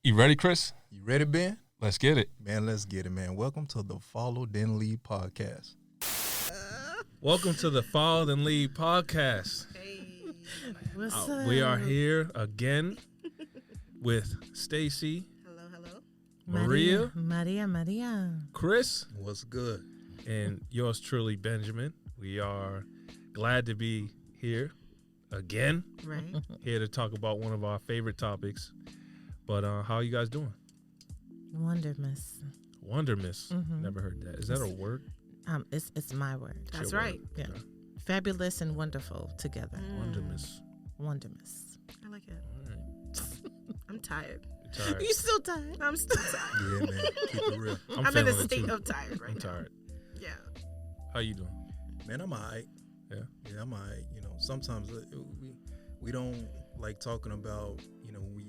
You ready, Chris? You ready, Ben? Let's get it. Man, let's get it, man. Welcome to the Follow Then Lead podcast. Welcome to the Follow Then Lead podcast. Hey. What's up? We are here again with Stacy, Hello. Maria, Maria. Chris, What's good? and yours truly, Benjamin. We are glad to be here again, Right. here to talk about one of our favorite topics. But how are you guys doing? Wondermiss. Wondermiss. Mhm. Never heard that. Is that a word? It's my word. That's Your right. word. Yeah. Okay. Fabulous and wonderful together. Wondermiss. Wondermiss. I like it. All right. I'm tired. You tired? You still tired? I'm still tired. Yeah, man. Keep it real. I'm in a feeling it state too. of tired right I'm now. tired. Yeah. How you doing? Man, I'm all right. Yeah? Yeah, I'm all right. You know, sometimes we don't like talking about, you know, we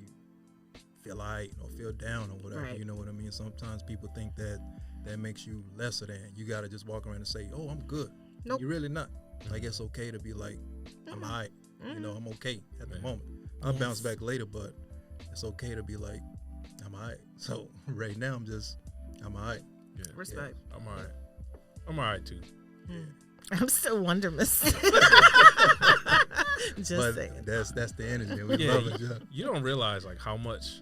feel all right or feel down or whatever. Right. You know what I mean? Sometimes people think that makes you lesser than. You got to just walk around and say, oh, I'm good. Nope. You're really not. Like, it's okay to be like, I'm all right. You know, I'm okay at the Yeah. moment. I'll Yes. bounce back later, but it's okay to be like, I'm all right. So right now, I'm all right. Yeah. Respect. I'm all right. I'm all right too. I'm still wondermiss. Just But saying. that's the energy. We Yeah, love it. Yeah. You don't realize like how much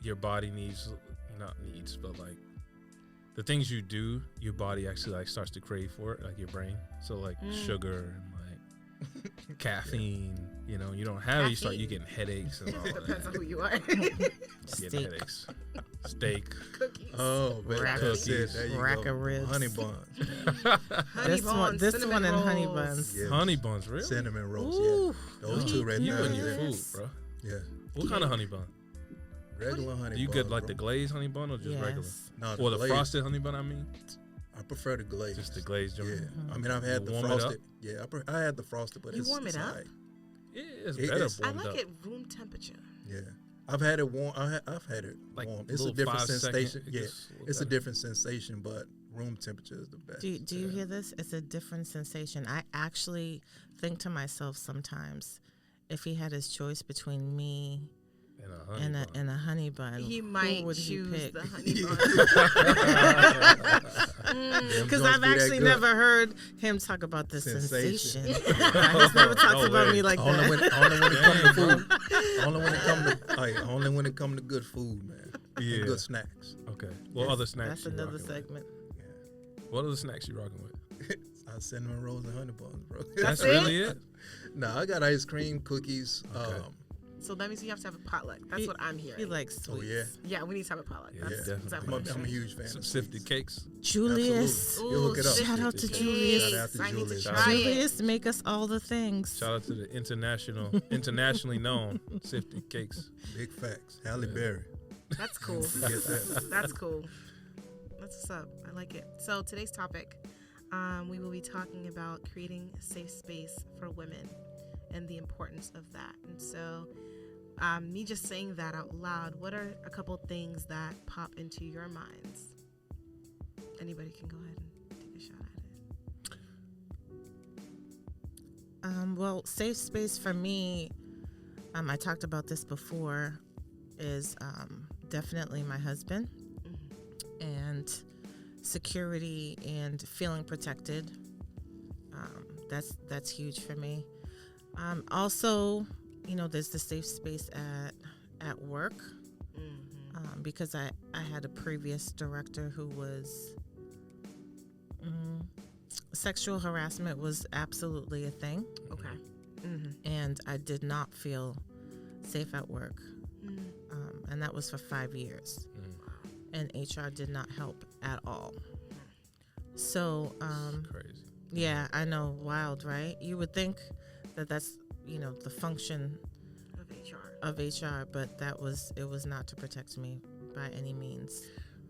your body needs, not needs, but like the things you do, your body actually like starts to crave for it, like your brain. So like sugar and like caffeine, you know, you don't have it, you getting headaches and all Depends on that. who you are. Getting Steak. headaches. Steak. Cookies. Oh, man. Rack That's of- it. There you rack go. of ribs. Honey buns. Honey buns, this cinnamon one and honey rolls. buns. Yes. Honey buns, really? Cinnamon rolls. Ooh. Yeah. Those two right You there. and your Yeah. food, bro. Yeah. What kind of honey bun? Regular honey Do you buns. get like the glazed honey bun or just regular? Yes. No, Or the glazed. frosted honey bun, I mean? I prefer the glazed. Just the glazed joint? Yeah. I mean, I've had You the warm it up? frosted. Yeah, I had the frosted, but You it's warm it it's up? all right. Yeah, it's It better is. I warmed like up. it room temperature. Yeah. I've had it warm. I've had it Like warm. It's a little different 5 second, sensation. it Yeah. gets a little It's a better. different sensation, but room temperature is the best. Do you hear this? It's a different sensation. I actually think to myself sometimes, if he had his choice between me And a honey bun. and a honey bun, He who might would he choose pick? the honey bun. Them Because joints I've be that actually good. never heard him talk about the Sensation. sensation. He's never talked No about way. me like Only when, that. only when it come to Dang, food. Only when it come to good food, man. Yeah. And good snacks. Okay. What other snacks That's you another rocking with? segment. What other snacks you rocking with? Cinnamon rolls and honey buns, bro. That's it? really it? Nah, I got ice cream, cookies. Okay. So that means you have to have a potluck. That's He- what I'm hearing. He likes Oh, sweets. yeah. Yeah, we need to have a potluck. Yeah, That's definitely. exactly what I'm I'm a hearing. huge fan Some of sifted sweets. cakes. Julius. Absolutely. You hook it up. Shout out to sifted Julius. Shout out to I need to Julius. try it. Julius, make us all the things. Shout out to the internationally known sifted cakes. Big facts. Halle Berry. That's cool. Forget that. That's cool. That's what's up. I like it. So today's topic, we will be talking about creating a safe space for women and the importance of that. And so, me just saying that out loud, what are a couple things that pop into your minds? Anybody can go ahead and take a shot at it. Well, safe space for me, I talked about this before, is definitely my husband, and security and feeling protected. That's huge for me. Also, you know, there's the safe space at work, because I had a previous director who was sexual harassment was absolutely a thing, Okay. and I did not feel safe at work, and that was for 5 years, and HR did not help at all. So Crazy. yeah, I know, wild, right? You would think that that's, you know, the function Of HR. of HR, but it was not to protect me by any means.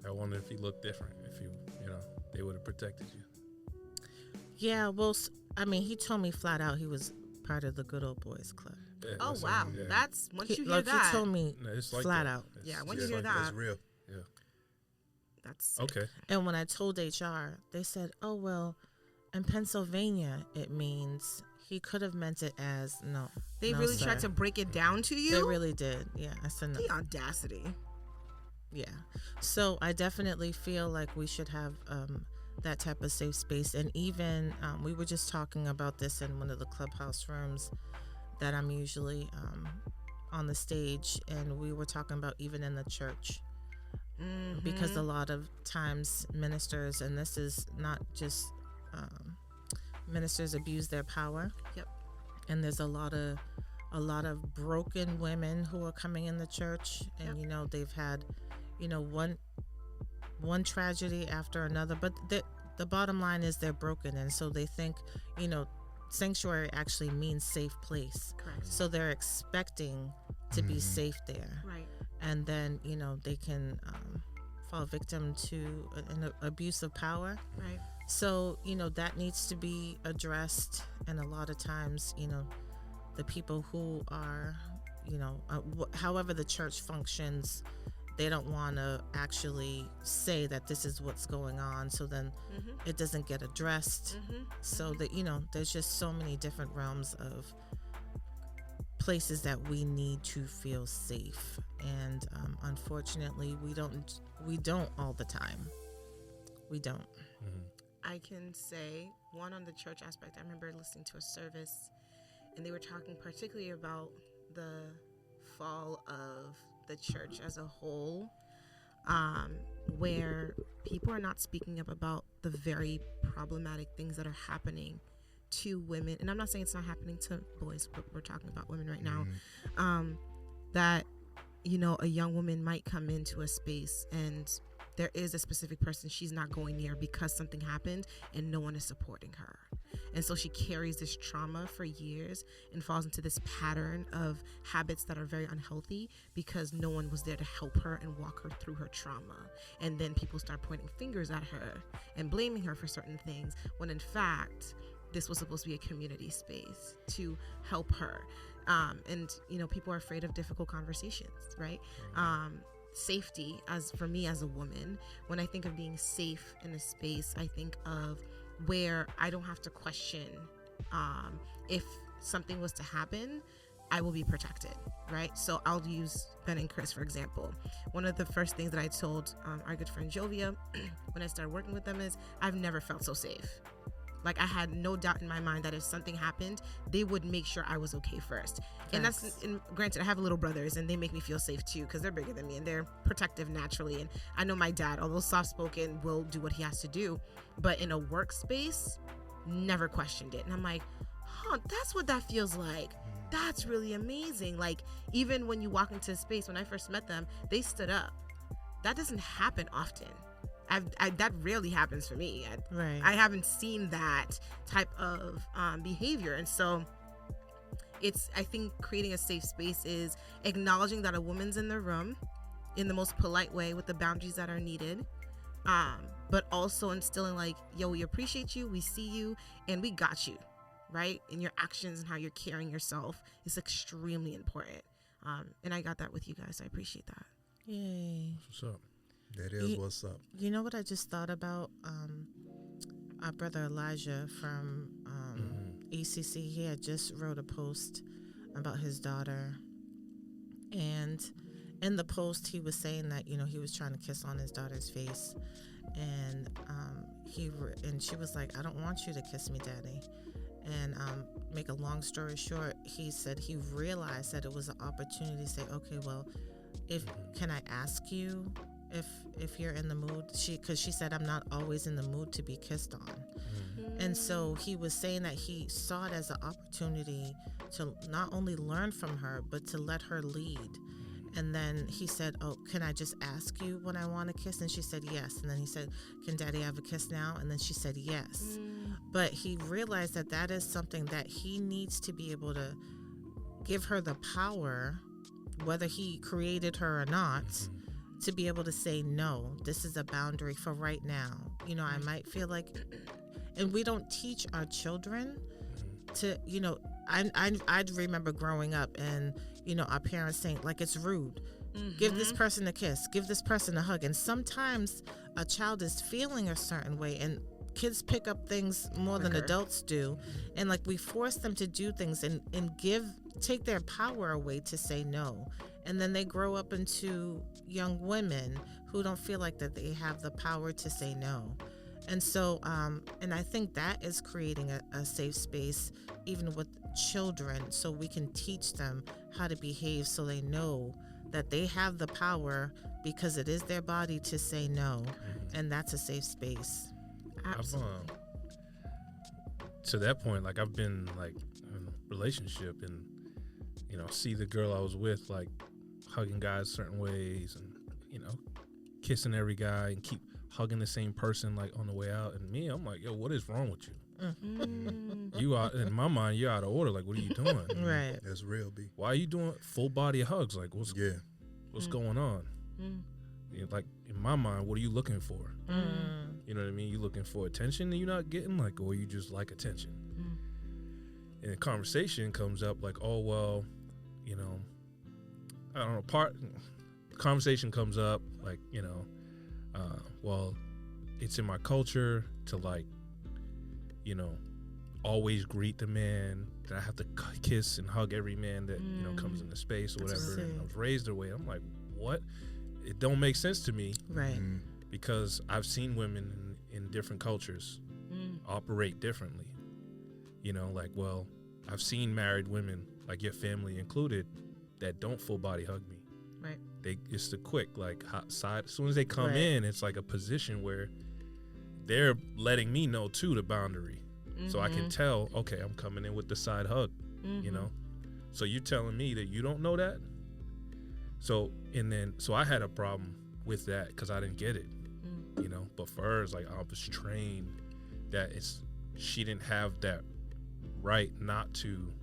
I wonder if he looked different, if you know, they would have protected you. Yeah, well, I mean, he told me flat out he was part of the Good Old Boys Club. Yeah, Oh, that's wow. yeah. That's, once you hear Like, that, he told me No, it's like flat that. out. It's- Yeah, once it's you hear like that- That's real. that's Okay. And when I told HR, they said, oh, well, in Pennsylvania, it means he could have meant it as no. They no, really sir. tried to break it down to you. They really did. Yeah, I said no. The audacity. Yeah. So I definitely feel like we should have that type of safe space. And even we were just talking about this in one of the clubhouse rooms that I'm usually on the stage, and we were talking about even in the church. Because a lot of times ministers, and this is not just ministers, abuse their power. Yep. And there's a lot of broken women who are coming in the church, and Yep. they've had one tragedy after another, but the bottom line is they're broken, and so they think sanctuary actually means safe place. Correct. So they're expecting to be safe there. Right. And then they can fall victim to an abuse of power. Right. So that needs to be addressed. And a lot of times the people who are however the church functions, they don't want to actually say that this is what's going on, so then it doesn't get addressed. So that there's just so many different realms of places that we need to feel safe, and unfortunately we don't all the time. We don't. I can say one on the church aspect. I remember listening to a service, and they were talking particularly about the fall of the church as a whole, where people are not speaking up about the very problematic things that are happening to women. And I'm not saying it's not happening to boys, but we're talking about women right now. That a young woman might come into a space and there is a specific person she's not going near because something happened and no one is supporting her. And so she carries this trauma for years and falls into this pattern of habits that are very unhealthy because no one was there to help her and walk her through her trauma. And then people start pointing fingers at her and blaming her for certain things, when in fact, this was supposed to be a community space to help her. And people are afraid of difficult conversations, right? Safety, as for me as a woman, when I think of being safe in a space, I think of where I don't have to question if something was to happen, I will be protected, right? So I'll use Ben and Chris, for example. One of the first things that I told our good friend Jovia when I started working with them is I've never felt so safe. Like, I had no doubt in my mind that if something happened, they would make sure I was okay first. And granted, I have little brothers and they make me feel safe too, because they're bigger than me and they're protective naturally. And I know my dad, although soft-spoken, will do what he has to do. But in a workspace, never questioned it. And I'm like, that's what that feels like. That's really amazing. Like, even when you walk into a space, when I first met them, they stood up. That doesn't happen often. That rarely happens for me. Right. I haven't seen that type of behavior. And so I think creating a safe space is acknowledging that a woman's in the room in the most polite way with the boundaries that are needed, but also instilling like, yo, we appreciate you, we see you, and we got you, right? And your actions and how you're carrying yourself is extremely important. And I got that with you guys. I appreciate that. Yay. What's up? That is what's up. You know what I just thought about? Our brother Elijah from ECC, he had just wrote a post about his daughter. And in the post, he was saying that, he was trying to kiss on his daughter's face. And she was like, I don't want you to kiss me, Daddy. And make a long story short, he said he realized that it was an opportunity to say, okay, well, can I ask you if you're in the mood? Because she said, I'm not always in the mood to be kissed on. And so he was saying that he saw it as an opportunity to not only learn from her, but to let her lead. And then he said, oh, can I just ask you when I want to kiss? And she said, yes. And then he said, can Daddy have a kiss now? And then she said, yes. But he realized that is something that he needs to be able to give her the power, whether he created her or not, to be able to say, no, this is a boundary for right now. I might feel like, and we don't teach our children to, I remember growing up and, our parents saying, like, it's rude. Give this person a kiss, give this person a hug. And sometimes a child is feeling a certain way, and kids pick up things more than Quicker. adults do, and like we force them to do things and take their power away to say no, and then they grow up into young women who don't feel like that they have the power to say no. And so and I think that is creating a safe space even with children, so we can teach them how to behave so they know that they have the power because it is their body to say no, and that's a safe space. Absolutely. To that point, like I've been like in a relationship and see the girl I was with like hugging guys certain ways and kissing every guy and keep hugging the same person like on the way out, and me, I'm like, yo, what is wrong with you? You are, in my mind, you're out of order. Like, what are you doing? Right. That's real, B. Why are you doing full body hugs? Like, what's going on? Like, in my mind, what are you looking for? You know what I mean? You looking for attention that you're not getting, like, or you just like attention? And the conversation comes up like, oh, well, I don't know, conversation comes up like, well, it's in my culture to like, always greet the man, that I have to kiss and hug every man that, comes into space or whatever. And I was raised their way. I'm like, what? It don't make sense to me. Right. Because I've seen women in different cultures operate differently. Like, well, I've seen married women, like your family included, that don't full body hug me. Right. It's the quick, like, hot side. As soon as they come Right. in, it's like a position where they're letting me know, too, the boundary. So I can tell, okay, I'm coming in with the side hug, So you're telling me that you don't know that? So I had a problem with that because I didn't get it, But for her, it's like I was trained that she didn't have that right not to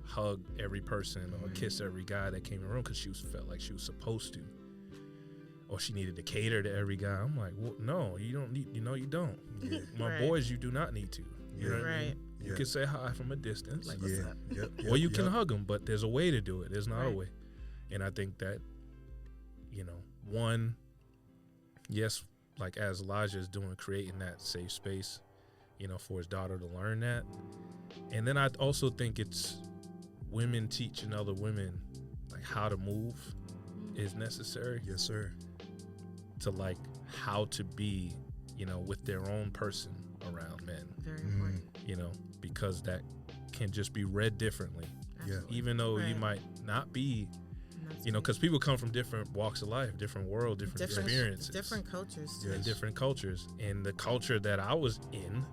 hug every person or kiss every guy that came in the room because she felt like she was supposed to, or she needed to cater to every guy. I'm like, well, no, you don't need. You don't. Yeah. My Right. boys, you do not need to. You know what I mean? You Yeah. can say hi from a distance, Like, what's up? or you can hug them, but there's a way to do it. There's not a Right. way. And I think that, one, yes, like as Elijah is doing, creating that safe space, for his daughter to learn that. And then I also think it's women teaching other women like how to move is necessary. Yes, sir. To like how to be, with their own person around men, Very important. because that can just be read differently. Absolutely. Even though you Right. might not be, And that's because people come from different walks of life, different world, different experiences, different cultures too. Yeah. and different cultures. And the culture that I was in,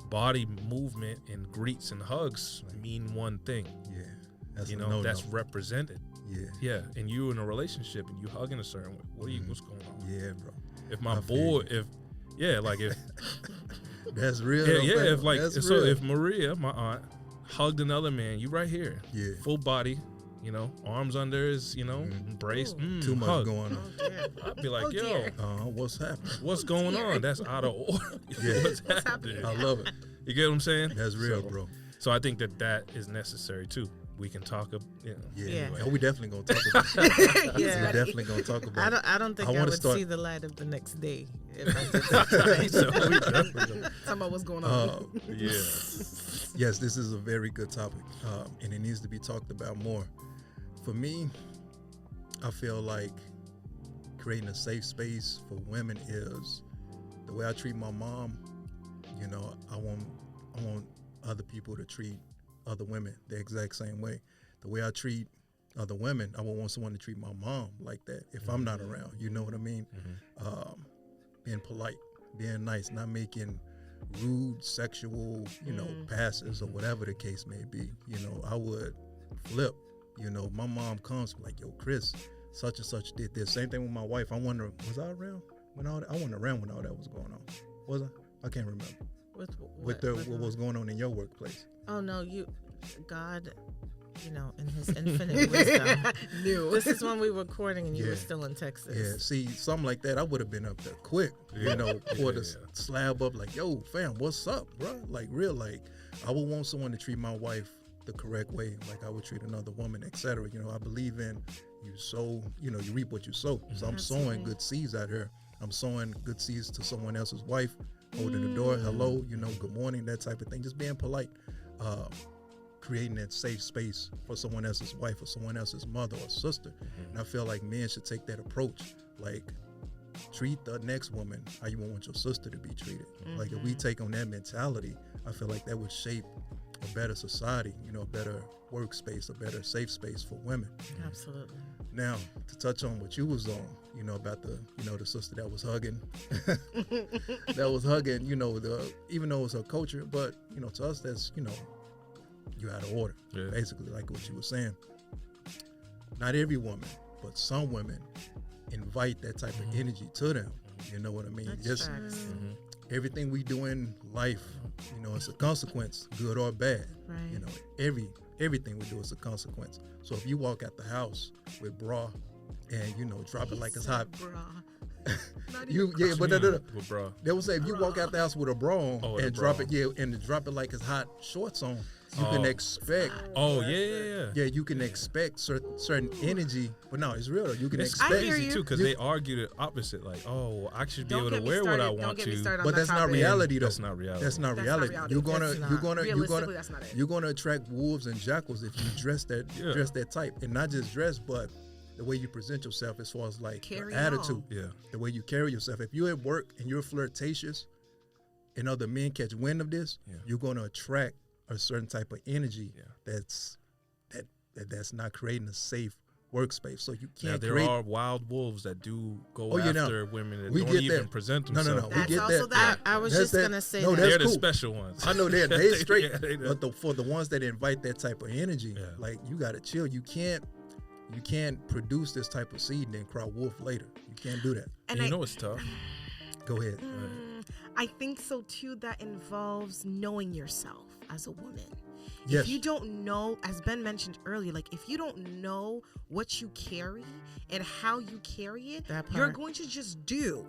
body movement and greets and hugs mean one thing. Yeah. That's That's represented. Yeah. Yeah, and you in a relationship and you hugging a certain way. What's going on? Yeah, bro. If my I feel boy, you. if That's real. yeah, though, yeah, fam. if like That's so, real. if Maria, my aunt, hugged another man, you right here, Yeah. full body, arms under his, embrace, Too much hug. going on. Oh, dear. I'd be like, Oh, yo, dear. What's happening? what's going on? That's out of order. Yeah. What's What's happening? I love it. You get what I'm saying? That's real, So- bro. So I think that is necessary too. We can talk, Yeah. Yeah. And we definitely gonna talk about it. We're Yeah. definitely gonna talk about it. I don't think I I, wanna would start- see the light of the next day if I did that. So we definitely gonna- Talking about what's going on. yeah. Yes, this is a very good topic, and it needs to be talked about more. For me, I feel like creating a safe space for women is the way I treat my mom. I want other people to treat other women the exact same way. The way I treat other women, I would want someone to treat my mom like that if I'm not around. You know what I mean? Being polite, being nice, not making rude, sexual, passes or whatever the case may be. I would flip. My mom comes like, yo, Chris, such and such did this. Same thing with my wife. I wonder, was I around when all that? I wasn't around when all that was going on. Was I? I can't remember. What was going on in your workplace? Oh no, God, in His infinite wisdom. New. This is when we were recording and you Yeah. were still in Texas. Yeah, see, something like that, I would have been up there quick, pour the slab up like, yo, fam, what's up, bro? Like, real, like, I would want someone to treat my wife the correct way, like I would treat another woman, etc. I believe in you sow, you reap what you sow. So I'm sowing good seeds out here. I'm sowing good seeds to someone else's wife holding the door, hello, good morning, that type of thing. Just being polite, creating that safe space for someone else's wife or someone else's mother or sister. And I feel like men should take that approach, like treat the next woman how you want your sister to be treated. Like if we take on that mentality, I feel like that would shape a better society, a better workspace, a better safe space for women. Absolutely. Now, to touch on what you was on, about the sister that was hugging, even though it's her culture, but, to us, that's, you out of order, basically, like what you were saying. Not every woman, but some women invite that type of energy to them. You know what I mean? That's Just everything we do in life, it's a consequence, good or bad. Right. Everything we do is a consequence. So if you walk out the house with bra and drop it like it's hot, With bra. They will say if you walk out the house with a bra on and drop it like it's hot shorts on, you can expect. Oh yeah. Yeah, you can expect certain energy, but no, it's real though. You can It's expect. crazy too because they argue the opposite. Like, I should be able to wear what I want to. But that's not reality though. That's not reality. That's not reality. Realistically, that's not it. You're gonna attract wolves and jackals if you dress that type, and not just dress, but the way you present yourself as far as like your attitude. Yeah. The way you carry yourself. If you're at work and you're flirtatious, and other men catch wind of this, you're gonna attract a certain type of energy that's not creating a safe workspace. So you can't. Now, there are wild wolves that do go after women that don't even present themselves. No. We get that. I was just gonna say that. They're That's the cool. special ones. I know they straight. Yeah, but for the ones that invite that type of energy, like you gotta chill. You can't produce this type of seed and then cry wolf later. You can't do that. And you know it's tough. Go ahead. I think so too. That involves knowing yourself as a woman. Yes. If you don't know, as Ben mentioned earlier, like if you don't know what you carry and how you carry it, you're going to just do.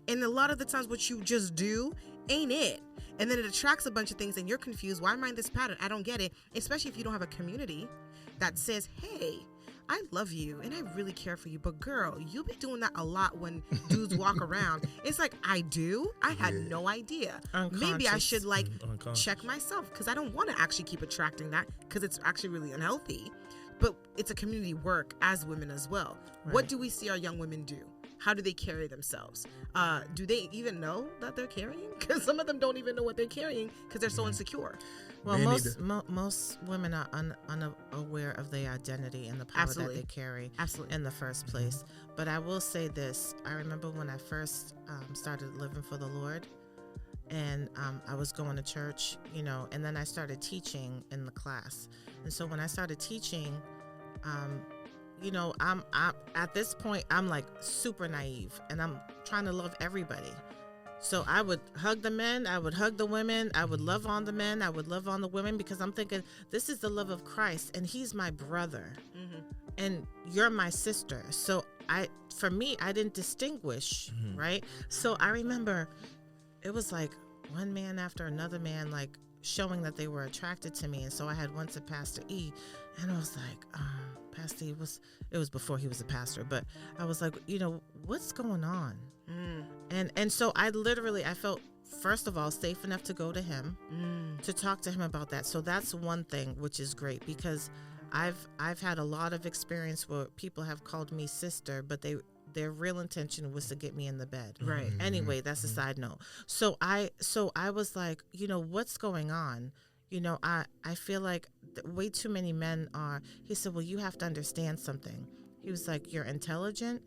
And a lot of the times what you just do ain't it. And then it attracts a bunch of things and you're confused. Why am I in this pattern? I don't get it. Especially if you don't have a community that says, hey, I love you and I really care for you, but girl, you be doing that a lot when dudes walk around. It's like, I do? I had no idea. Maybe I should check myself because I don't want to actually keep attracting that because it's actually really unhealthy. But it's a community work as women as well. Right. What do we see our young women do? How do they carry themselves? Do they even know that they're carrying? Because some of them don't even know what they're carrying because they're so insecure. Well, most women are unaware of their identity and the power that they carry in the first place. But I will say this. I remember when I first started living for the Lord and I was going to church, and then I started teaching in the class. And so when I started teaching, I'm at this point, I'm like super naive and I'm trying to love everybody. So I would hug the men, I would hug the women, I would love on the men, I would love on the women because I'm thinking, this is the love of Christ and he's my brother and you're my sister. So for me, I didn't distinguish, right? So I remember it was like one man after another man, like showing that they were attracted to me. And so I had one to Pastor E and I was like, Pastor E it was before he was a pastor, but I was like, what's going on? And so I felt, first of all, safe enough to go to him to talk to him about that. So that's one thing, which is great because I've had a lot of experience where people have called me sister, but their real intention was to get me in the bed. Right. Anyway, that's a side note. So I was like, what's going on? I feel like way too many men are. He said, well, you have to understand something. He was like, you're intelligent,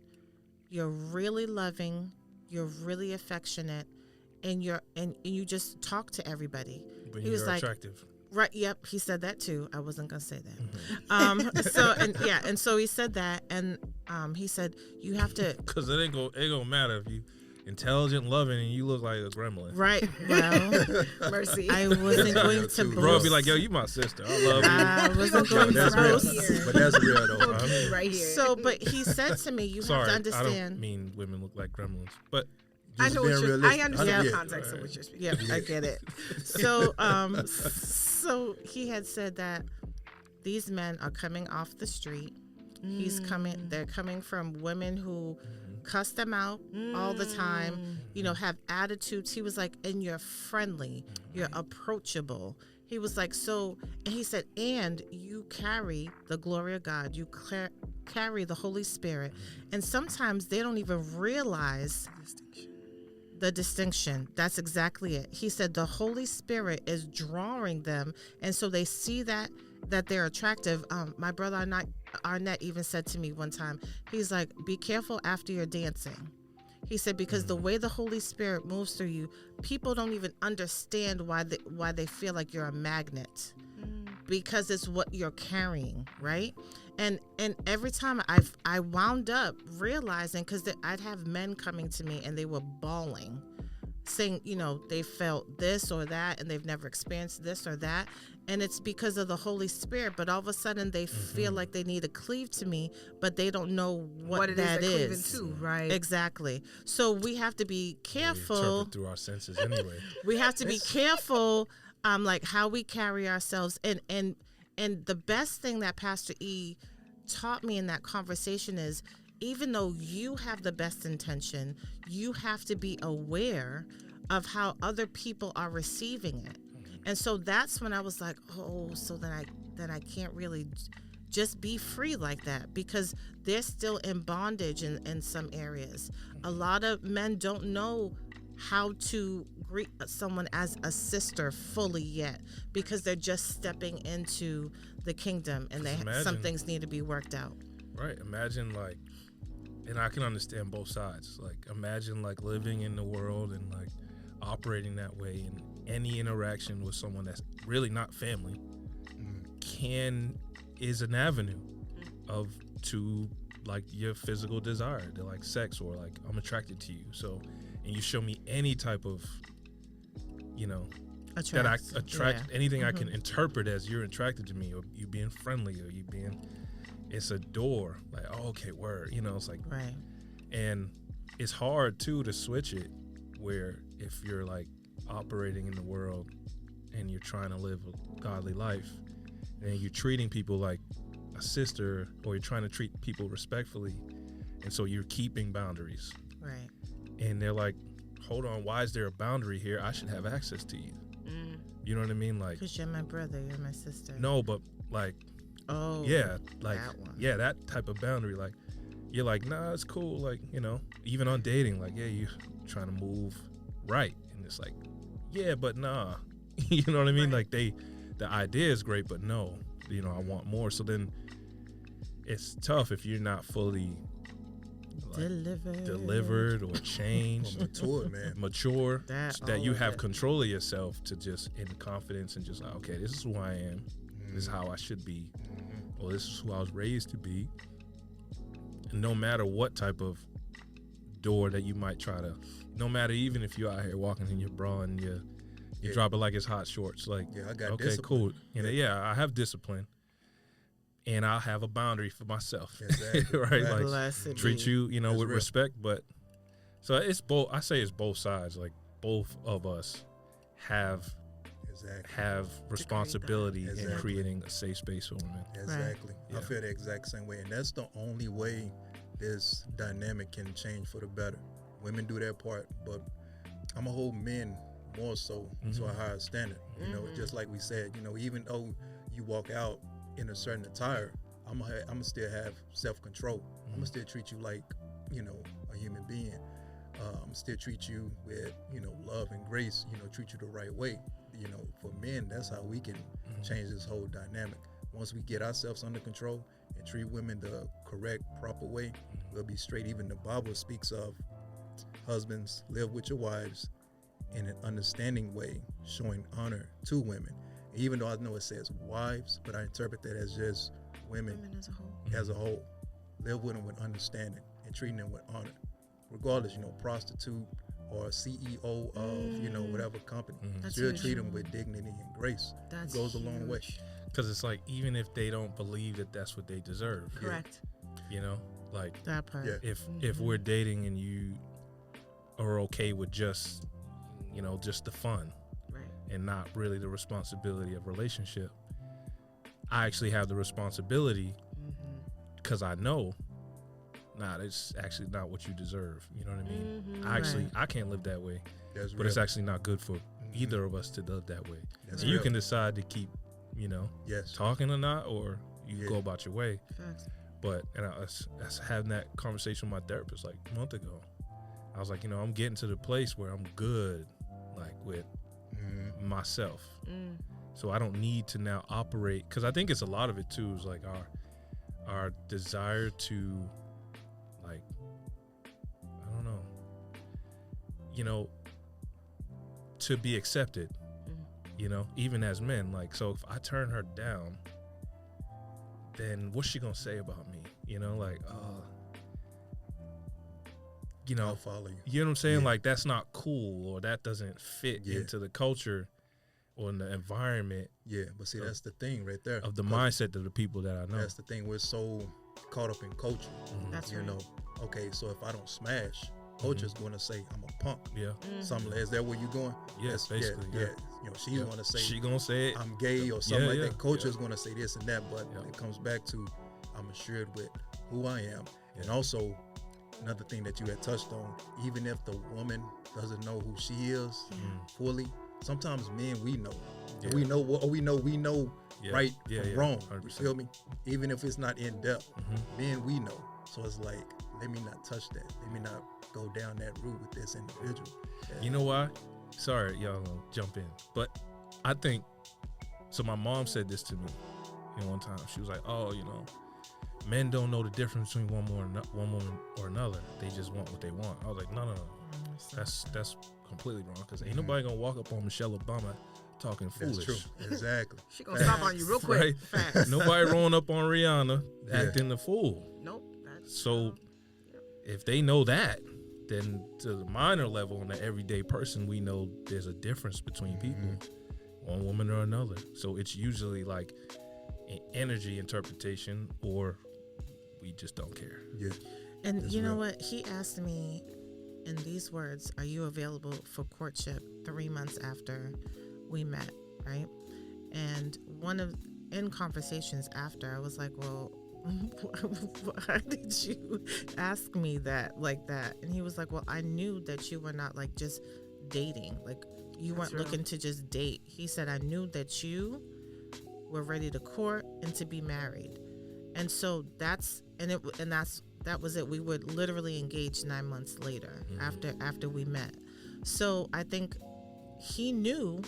you're really loving, you're really affectionate, and you just talk to everybody. But he was like, attractive. Right. Yep. He said that too. I wasn't gonna say that. And so he said that, and he said you have to, because it ain't gonna matter if you intelligent, loving, and you look like a gremlin. Right. Well, mercy. I wasn't going to. Bro, be like, yo, you my sister. I love you. I wasn't going That's to real. boast. But that's real though. Right here. So, but he said to me, you have to understand. I don't mean women look like gremlins, but I know I understand the Yeah. context of what you're speaking. Yeah, I get it. So, so he had said that these men are coming off the street They're coming from women who cuss them out all the time, have attitudes. He was like, and you're friendly, you're approachable. He was like, and he said, and you carry the glory of God, you carry the Holy Spirit. And sometimes they don't even realize the distinction. That's exactly it. He said the Holy Spirit is drawing them, and so they see that they're attractive. My brother Arnett even said to me one time, he's like, be careful after you're dancing. He said, because the way the Holy Spirit moves through you, people don't even understand why they feel like you're a magnet, because it's what you're carrying, right? And every time I wound up realizing, because I'd have men coming to me and they were bawling, saying, they felt this or that and they've never experienced this or that. And it's because of the Holy Spirit. But all of a sudden they feel like they need to cleave to me, but they don't know what it that is. To, right? Exactly. So we have to be careful. We interpret through our senses anyway. We have to be careful, like how we carry ourselves. And the best thing that Pastor E taught me in that conversation is, even though you have the best intention, you have to be aware of how other people are receiving it. And so that's when I was like, so then I can't really just be free like that, because they're still in bondage in some areas. A lot of men don't know how to greet someone as a sister fully yet, because they're just stepping into the kingdom, and some things need to be worked out. Right. Imagine and I can understand both sides. Imagine living in the world and operating that way, and any interaction with someone that's really not family is an avenue to your physical desire, to sex, or I'm attracted to you. So, and you show me any type of, that I attract, anything I can interpret as you're attracted to me, or you being friendly, or you being, it's a door. Okay, word. It's right. And it's hard too to switch it, where if you're operating in the world and you're trying to live a godly life, and you're treating people like a sister, or you're trying to treat people respectfully, and so you're keeping boundaries, right? And they're like, hold on, why is there a boundary here? I should have access to you. You know what I mean? Because you're my brother, you're my sister. No, but that one. Yeah, that type of boundary. You're like, nah, it's cool. Even on dating, you're trying to move right, and it's yeah, but nah. You know what I mean? Right. The idea is great, but no, I want more. So then it's tough if you're not fully delivered or changed. Mature, that you have control of yourself to just in confidence and just okay, this is who I am. This is how I should be. Or this is who I was raised to be. And no matter what type of door that you might try to, no matter, even if you're out here walking in your bra and you drop it like it's hot shorts, I got okay, discipline. Cool. I have discipline, and I'll have a boundary for myself. Exactly. Right? Treat you, with real respect. But so it's both. I say it's both sides. Both of us have responsibility in creating a safe space for women. Exactly. Right. I feel the exact same way, and that's the only way this dynamic can change for the better. Women do their part, but I'm gonna hold men more so to a higher standard. Just like we said, even though you walk out in a certain attire, I'm gonna still have self-control. I'm gonna still treat you like, a human being. I'm gonna still treat you with, love and grace, treat you the right way. For men, that's how we can change this whole dynamic. Once we get ourselves under control and treat women the correct, proper way, we'll be straight. Even the Bible speaks of husbands, live with your wives in an understanding way, showing honor to women. Even though I know it says wives, but I interpret that as just women as a whole. Live with them with understanding and treating them with honor. Regardless, prostitute or CEO of, whatever company. Still treat them with dignity and grace. That goes a long way. Because it's even if they don't believe that that's what they deserve. Correct. That part. Yeah. If we're dating and you are okay with just, just the fun, right, and not really the responsibility of relationship, I actually have the responsibility because I know, nah, that's actually not what you deserve. You know what I mean? Mm-hmm. I can't live that way, That's but it's actually not good for either of us to live that way. That's And you real. can decide to keep, you know, Yes. talking or not, or you Yeah. go about your way. Facts. But and I was having that conversation with my therapist like a month ago. I was like, you know, I'm getting to the place where I'm good, like with myself. Mm. So I don't need to now operate, because I think it's a lot of it too, is like our desire to, like, I don't know, you know, to be accepted, you know, even as men. Like, so if I turn her down, then what's she gonna say about me? You know, like, you know, I'll follow you. you know what I'm saying? Yeah. Like, that's not cool, or that doesn't fit Yeah. into the culture or in the environment Yeah, but see, that's the thing right there. of the 'Cause mindset of the people that I know. That's the thing. We're so caught up in culture. That's You right. know, okay, so if I don't smash, culture's going to say I'm a punk. Yeah, Mhm. Something like, is that where you going? yes, That's- basically, yeah. yeah. You know, she's Yeah. going to say She gonna say it. I'm gay or something like yeah, that. Culture's yeah. going to say this and that, but Yeah. it comes back to I'm assured with who I am. And Yeah. also, another thing that you had touched on, even if the woman doesn't know who she is fully, sometimes men, we know. And Yeah. we know what we know Yeah. right Yeah, from yeah, wrong. You 100%. feel me? Even if it's not in depth, Mhm. men, we know. So it's like, let me not touch that. Let me not go down that route with this individual. You know why? Sorry, y'all gonna jump in, but I think so. My mom said this to me, one time. She was like, "Oh, you know, men don't know the difference between one woman or another. They just want what they want." I was like, "No. That's completely wrong. Because ain't nobody gonna walk up on Michelle Obama talking That's foolish. true. Exactly. She gonna stop on you real quick. Right? Facts. Nobody rolling up on Rihanna Yeah. acting the fool. Nope. That's So if they know that, then to the minor level and the everyday person, we know there's a difference between people, one woman or another. So it's usually like an energy interpretation, or we just don't care. Yeah. And That's you know real. what? He asked me in these words, "Are you available for courtship 3 months after we met?" Right? And in conversations after, I was like, "Well, why did you ask me that like that?" And he was like, "Well, I knew that you were not like just dating. Like you weren't That's real. looking to just date." He said, "I knew that you were ready to court and to be married." And so that was it. We would literally engage 9 months later after we met. So I think he knew,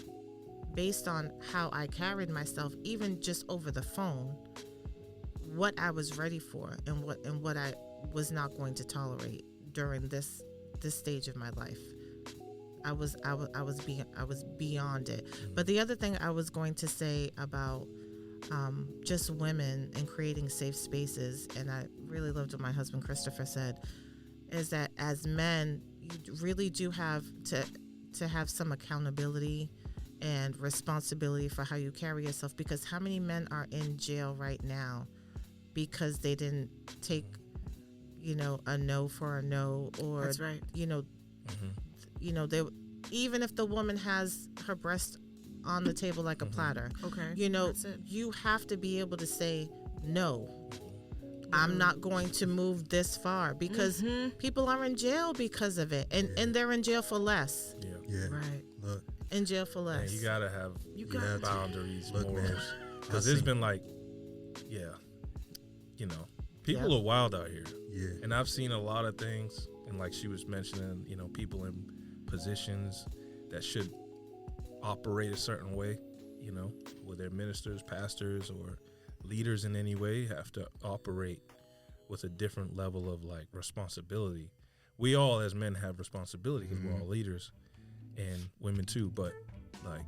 based on how I carried myself, even just over the phone, what I was ready for and what I was not going to tolerate during this stage of my life. I was beyond it. But the other thing I was going to say about just women and creating safe spaces, and I really loved what my husband Christopher said, is that as men, you really do have to have some accountability and responsibility for how you carry yourself, because how many men are in jail right now because they didn't take a no for a no, or That's right. they, even if the woman has her breast on the table like a platter, Okay. That's it. you have to be able to say no. I'm not going to move this far, because people are in jail because of it, and they're in jail for less. Yeah. Yeah. Right. Look, In jail for And less. you gotta have You Yeah. got to. boundaries, Look, man, morals. I Because it's seen- been like, people Yeah. are wild out here. Yeah. And I've seen a lot of things, and like she was mentioning, people in positions that should operate a certain way, whether they're ministers, pastors, or leaders in any way, have to operate with a different level of like responsibility. We all as men have responsibility because we're all leaders, and women too, but like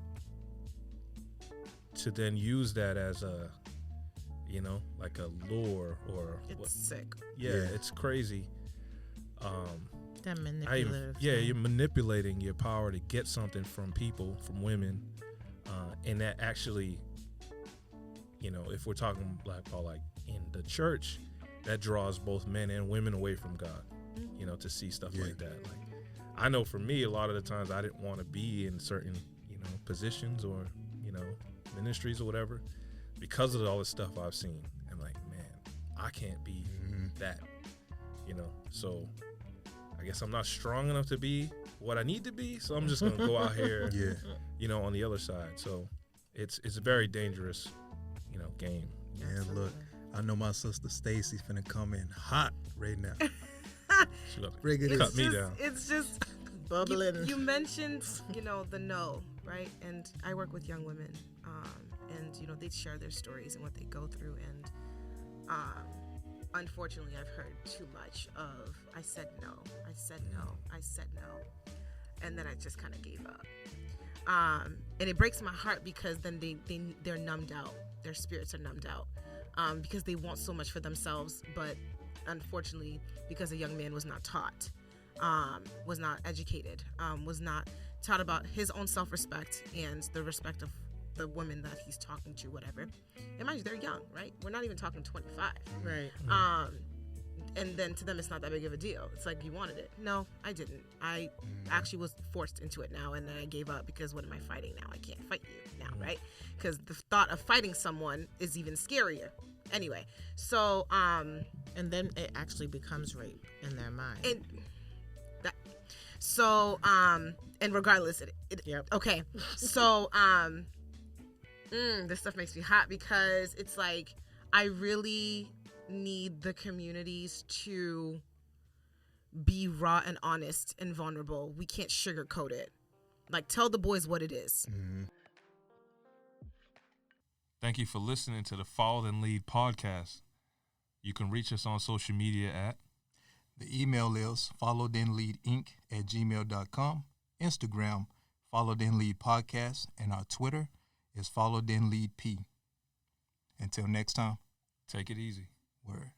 to then use that as a like a lure, or It's sick. Yeah. it's crazy. That manipulative. You're manipulating your power to get something from people, from women, and that actually, if we're talking about like in the church, that draws both men and women away from God, to see stuff Yeah. like that. Like, I know for me, a lot of the times I didn't want to be in certain, positions or, ministries or whatever, because of all the stuff I've seen. And like, man, I can't be that, you know. So I guess I'm not strong enough to be what I need to be. So I'm just gonna go out here, you know, on the other side. So it's a very dangerous, you know, game. Man, look, I know my sister Stacy finna come in hot right now. She about to Bring it in. cut me down. It's just Bubbling. You mentioned, you know, the no, right? And I work with young women, and you know, they share their stories and what they go through, and unfortunately, I've heard too much of I said no, I said no, I said no, and then I just kind of gave up. And it breaks my heart because then they're numbed out, their spirits are numbed out, because they want so much for themselves, but unfortunately, because a young man was not taught, was not educated, was not taught about his own self-respect and the respect of the women that he's talking to, whatever. And mind you, they're young, right? We're not even talking 25. Right. And then to them, it's not that big of a deal. It's like, you wanted it. No, I didn't. I actually was forced into it now, and then I gave up because what am I fighting now? I can't fight you now, right? Because the thought of fighting someone is even scarier. Anyway, so And then it actually becomes rape in their mind. And regardless, Yep. okay. So this stuff makes me hot because it's like I really need the communities to be raw and honest and vulnerable. We can't sugarcoat it. Like, tell the boys what it is. Thank you for listening to the Follow Then Lead podcast. You can reach us on social media at The email is followthenleadinc@gmail.com. Instagram, Follow Then Lead Podcast, and our Twitter is Follow Then Lead P. Until next time, Take It Easy. word.